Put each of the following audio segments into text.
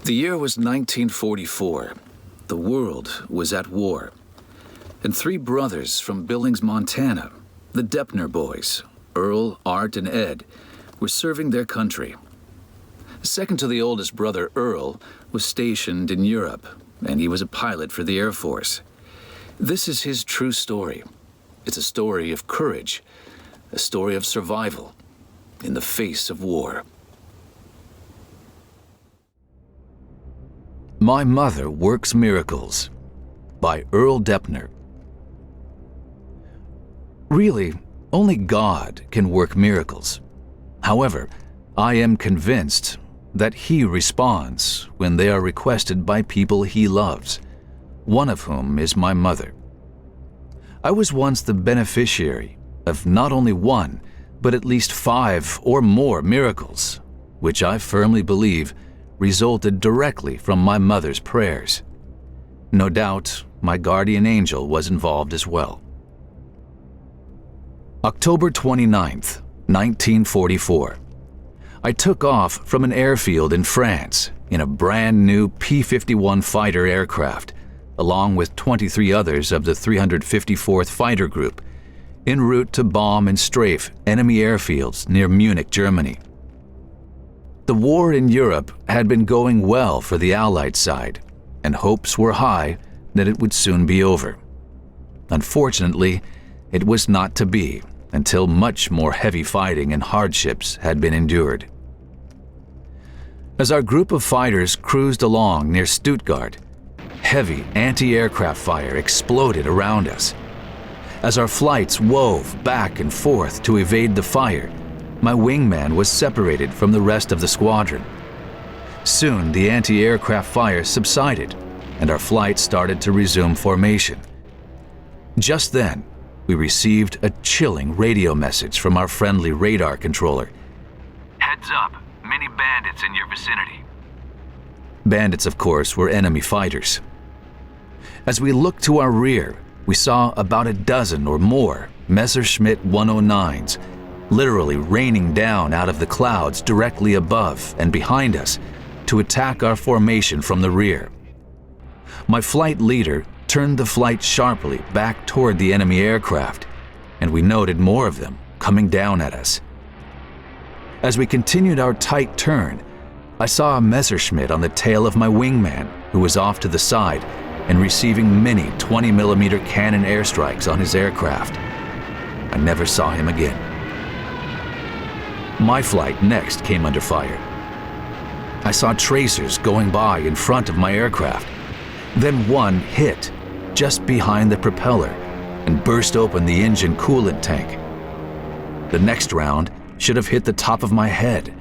The year was 1944. The world was at war. And three brothers from Billings, Montana, the Depner boys, Earl, Art, and Ed, were serving their country. Second to the oldest brother, Earl, was stationed in Europe, and he was a pilot for the Air Force. This is his true story. It's a story of courage, a story of survival in the face of war. My Mother Works Miracles by Earl Depner. Really, only God can work miracles. However, I am convinced that He responds when they are requested by people He loves, one of whom is my mother. I was once the beneficiary of not only one, but at least 5 or more miracles, which I firmly believe resulted directly from my mother's prayers. No doubt, my guardian angel was involved as well. October 29th, 1944. I took off from an airfield in France in a brand new P-51 fighter aircraft, along with 23 others of the 354th Fighter Group, en route to bomb and strafe enemy airfields near Munich, Germany. The war in Europe had been going well for the Allied side, and hopes were high that it would soon be over. Unfortunately, it was not to be until much more heavy fighting and hardships had been endured. As our group of fighters cruised along near Stuttgart, heavy anti-aircraft fire exploded around us. As our flights wove back and forth to evade the fire, my wingman was separated from the rest of the squadron. Soon, the anti-aircraft fire subsided, and our flight started to resume formation. Just then, we received a chilling radio message from our friendly radar controller. "Heads up, many bandits in your vicinity." Bandits, of course, were enemy fighters. As we looked to our rear, we saw about a dozen or more Messerschmitt 109s, literally raining down out of the clouds directly above and behind us to attack our formation from the rear. My flight leader turned the flight sharply back toward the enemy aircraft, and we noted more of them coming down at us. As we continued our tight turn, I saw a Messerschmitt on the tail of my wingman, who was off to the side and receiving many 20mm cannon airstrikes on his aircraft. I never saw him again. My flight next came under fire. I saw tracers going by in front of my aircraft. Then one hit just behind the propeller and burst open the engine coolant tank. The next round should have hit the top of my head.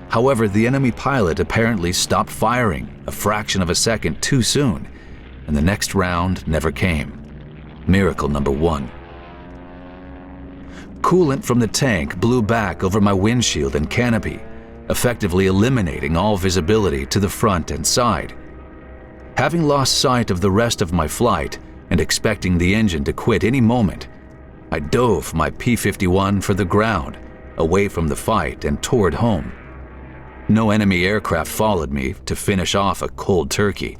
However, the enemy pilot apparently stopped firing a fraction of a second too soon, and the next round never came. Miracle number 1. Coolant from the tank blew back over my windshield and canopy, effectively eliminating all visibility to the front and side. Having lost sight of the rest of my flight and expecting the engine to quit any moment, I dove my P-51 for the ground, away from the fight and toward home. No enemy aircraft followed me to finish off a cold turkey.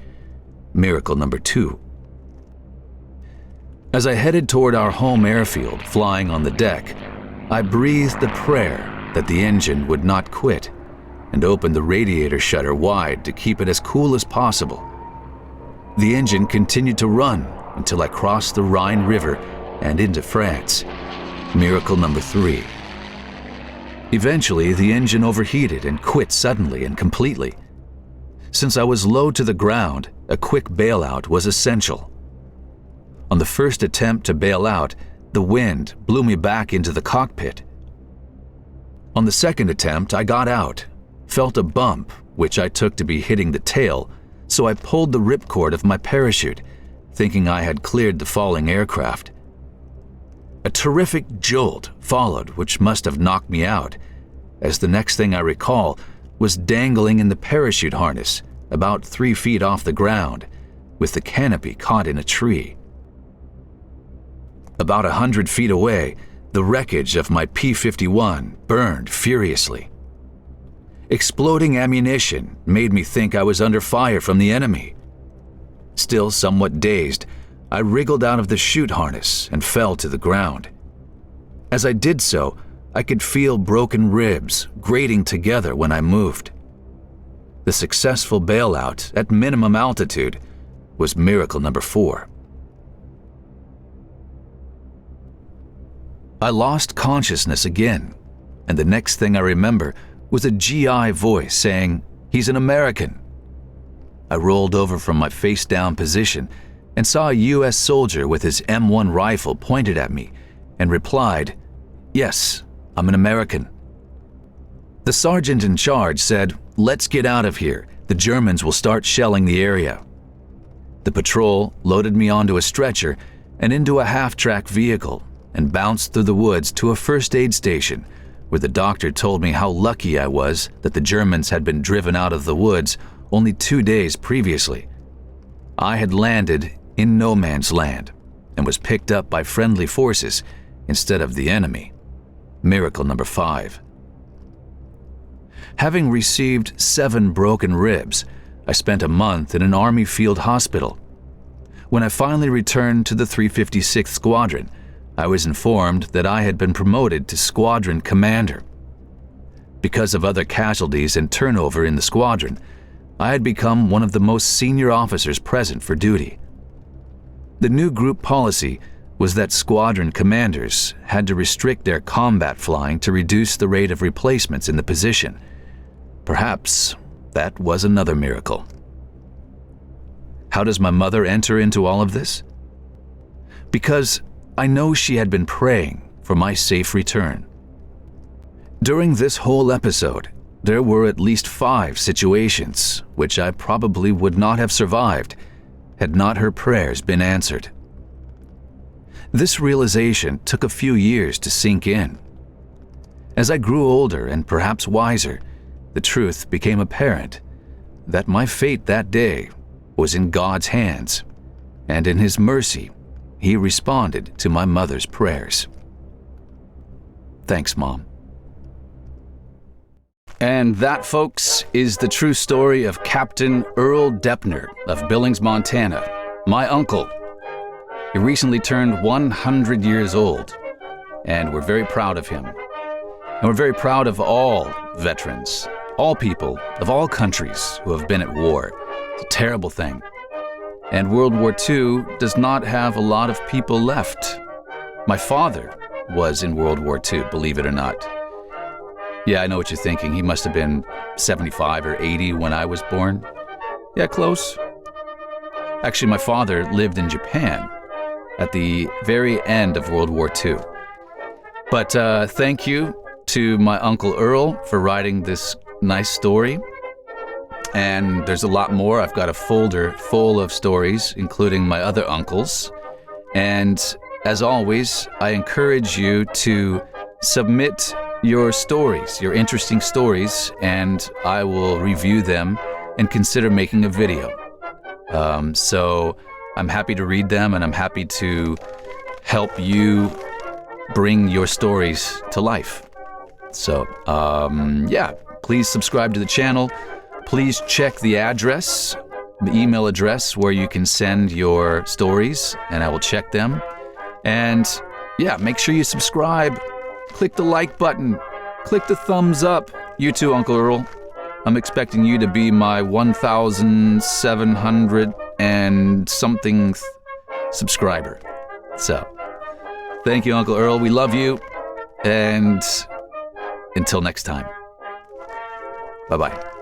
Miracle number 2. As I headed toward our home airfield, flying on the deck, I breathed a prayer that the engine would not quit and opened the radiator shutter wide to keep it as cool as possible. The engine continued to run until I crossed the Rhine River and into France. Miracle number 3. Eventually, the engine overheated and quit suddenly and completely. Since I was low to the ground, a quick bailout was essential. On the first attempt to bail out, the wind blew me back into the cockpit. On the second attempt, I got out, felt a bump, which I took to be hitting the tail, so I pulled the ripcord of my parachute, thinking I had cleared the falling aircraft. A terrific jolt followed, which must have knocked me out, as the next thing I recall was dangling in the parachute harness about 3 feet off the ground, with the canopy caught in a tree. About 100 feet away, the wreckage of my P-51 burned furiously. Exploding ammunition made me think I was under fire from the enemy. Still somewhat dazed, I wriggled out of the chute harness and fell to the ground. As I did so, I could feel broken ribs grating together when I moved. The successful bailout at minimum altitude was miracle number 4. I lost consciousness again, and the next thing I remember was a GI voice saying, "He's an American." I rolled over from my face-down position and saw a US soldier with his M1 rifle pointed at me and replied, "Yes, I'm an American." The sergeant in charge said, "Let's get out of here. The Germans will start shelling the area." The patrol loaded me onto a stretcher and into a half-track vehicle and bounced through the woods to a first aid station where the doctor told me how lucky I was that the Germans had been driven out of the woods only 2 days previously. I had landed in no man's land and was picked up by friendly forces instead of the enemy. Miracle number 5. Having received 7 broken ribs, I spent a month in an Army field hospital. When I finally returned to the 356th Squadron, I was informed that I had been promoted to Squadron Commander. Because of other casualties and turnover in the squadron, I had become one of the most senior officers present for duty. The new group policy was that squadron commanders had to restrict their combat flying to reduce the rate of replacements in the position. Perhaps that was another miracle. How does my mother enter into all of this? Because I know she had been praying for my safe return. During this whole episode, there were at least 5 situations which I probably would not have survived had not her prayers been answered. This realization took a few years to sink in. As I grew older and perhaps wiser, the truth became apparent that my fate that day was in God's hands, and in His mercy, He responded to my mother's prayers. Thanks, Mom. And that, folks, is the true story of Captain Earl Depner of Billings, Montana, my uncle. He recently turned 100 years old, and we're very proud of him. And we're very proud of all veterans, all people of all countries who have been at war. It's a terrible thing. And World War II does not have a lot of people left. My father was in World War II, believe it or not. Yeah, I know what you're thinking. He must have been 75 or 80 when I was born. Yeah, close. Actually, my father lived in Japan at the very end of World War II. But thank you to my Uncle Earl for writing this nice story. And there's a lot more. I've got a folder full of stories, including my other uncles. And as always, I encourage you to submit your stories, your interesting stories, and I will review them and consider making a video. So I'm happy to read them, and I'm happy to help you bring your stories to life. So, yeah, please subscribe to the channel. Please check the address, the email address where you can send your stories, and I will check them. And yeah, make sure you subscribe. Click the like button. Click the thumbs up. You too, Uncle Earl. I'm expecting you to be my 1,700 and something subscriber. So, thank you, Uncle Earl. We love you. And until next time. Bye-bye.